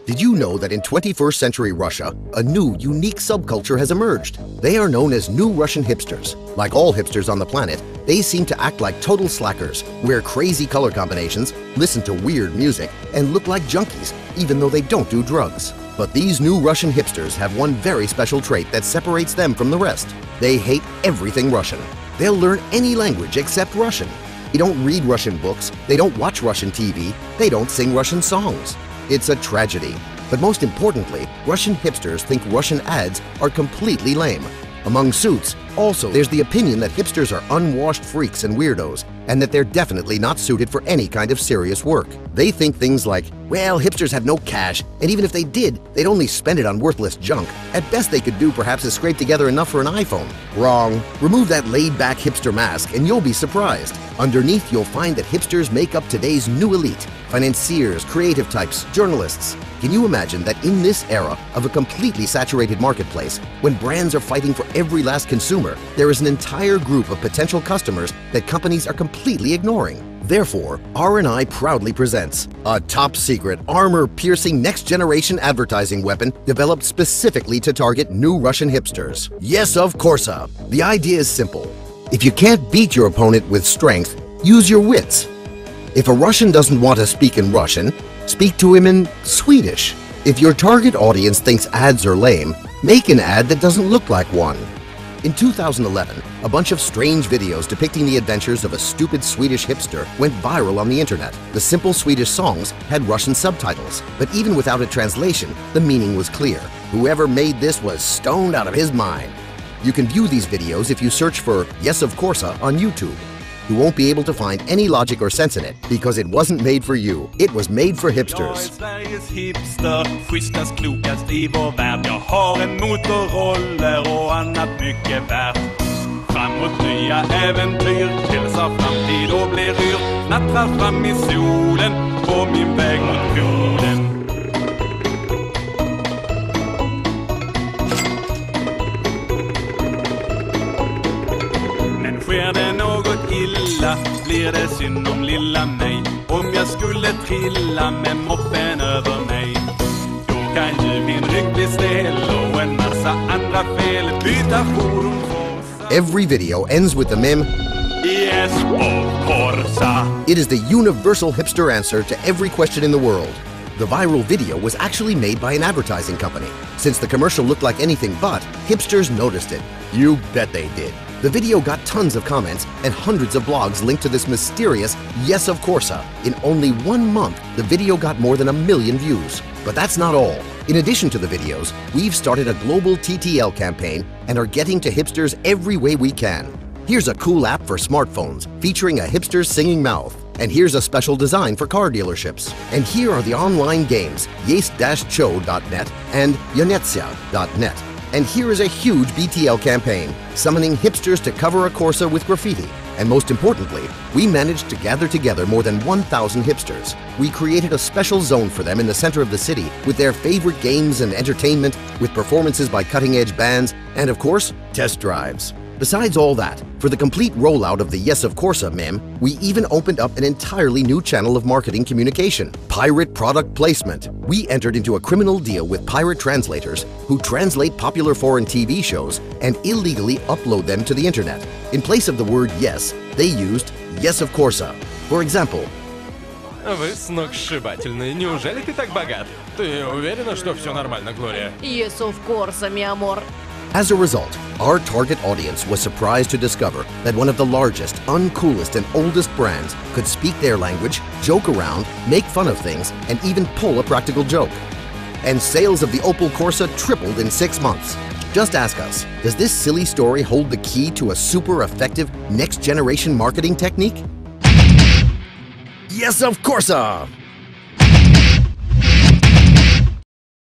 Did you know that in 21st century Russia, a new, unique subculture has emerged? They are known as New Russian Hipsters. Like all hipsters on the planet, they seem to act like total slackers, wear crazy color combinations, listen to weird music, and look like junkies, even though they don't do drugs. But these New Russian Hipsters have one very special trait that separates them from the rest. They hate everything Russian. They'll learn any language except Russian. They don't read Russian books, they don't watch Russian TV, they don't sing Russian songs. It's a tragedy. But most importantly, Russian hipsters think Russian ads are completely lame. Among suits, also there's the opinion that hipsters are unwashed freaks and weirdos, and that they're definitely not suited for any kind of serious work. They think things like, well, hipsters have no cash, and even if they did, they'd only spend it on worthless junk. At best they could do perhaps is scrape together enough for an iPhone. Wrong. Remove that laid-back hipster mask and you'll be surprised. Underneath, you'll find that hipsters make up today's new elite. Financiers, creative types, journalists. Can you imagine that in this era of a completely saturated marketplace, when brands are fighting for every last consumer, there is an entire group of potential customers that companies are completely ignoring? Therefore, R&I proudly presents a top-secret, armor-piercing next-generation advertising weapon developed specifically to target New Russian hipsters. Yes, of Corsa. The idea is simple. If you can't beat your opponent with strength, use your wits. If a Russian doesn't want to speak in Russian, speak to him in Swedish. If your target audience thinks ads are lame, make an ad that doesn't look like one. In 2011, a bunch of strange videos depicting the adventures of a stupid Swedish hipster went viral on the internet. The simple Swedish songs had Russian subtitles, but even without a translation, the meaning was clear. Whoever made this was stoned out of his mind. You can view these videos if you search for Yes of Corsa on YouTube. You won't be able to find any logic or sense in it because it wasn't made for you. It was made for hipsters. Sveriges hipster, schysstast, klokast I vår värld. Jag har en motorroller och annat mycket värt. Framåt nya äventyr, hälsar framtid och blir yr. Knattrar fram I solen på min väg mot polen. Sker det något illa, blir det synd om lilla mig. Om jag skulle trilla med moppen över mig, då kan ju min rygg bli stel och en massa andra fel. Byta fordon. Every video ends with the meme, Yes, of Corsa. It is the universal hipster answer to every question in the world. The viral video was actually made by an advertising company. Since the commercial looked like anything but, hipsters noticed it. You bet they did. The video got tons of comments and hundreds of blogs linked to this mysterious Yes of Corsa. In only 1 month, the video got more than 1 million views. But that's not all. In addition to the videos, we've started a global TTL campaign and are getting to hipsters every way we can. Here's a cool app for smartphones featuring a hipster's singing mouth. And here's a special design for car dealerships. And here are the online games, Есть-Cho.net and Yanetsia.net. And here is a huge BTL campaign, summoning hipsters to cover a Corsa with graffiti. And most importantly, we managed to gather together more than 1,000 hipsters. We created a special zone for them in the center of the city with their favorite games and entertainment, with performances by cutting-edge bands, and of course, test drives. Besides all that, for the complete rollout of the Yes of Corsa meme, we even opened up an entirely new channel of marketing communication, pirate product placement. We entered into a criminal deal with pirate translators who translate popular foreign TV shows and illegally upload them to the internet. In place of the word yes, they used Yes of Corsa. For example, Вы сногсшибательны. Неужели ты так богат? Ты уверена, что все нормально, Глория? Yes, of course, mi amor. As a result, our target audience was surprised to discover that one of the largest, uncoolest, and oldest brands could speak their language, joke around, make fun of things, and even pull a practical joke. And sales of the Opel Corsa tripled in 6 months. Just ask us, does this silly story hold the key to a super effective next-generation marketing technique? Yes, of Corsa!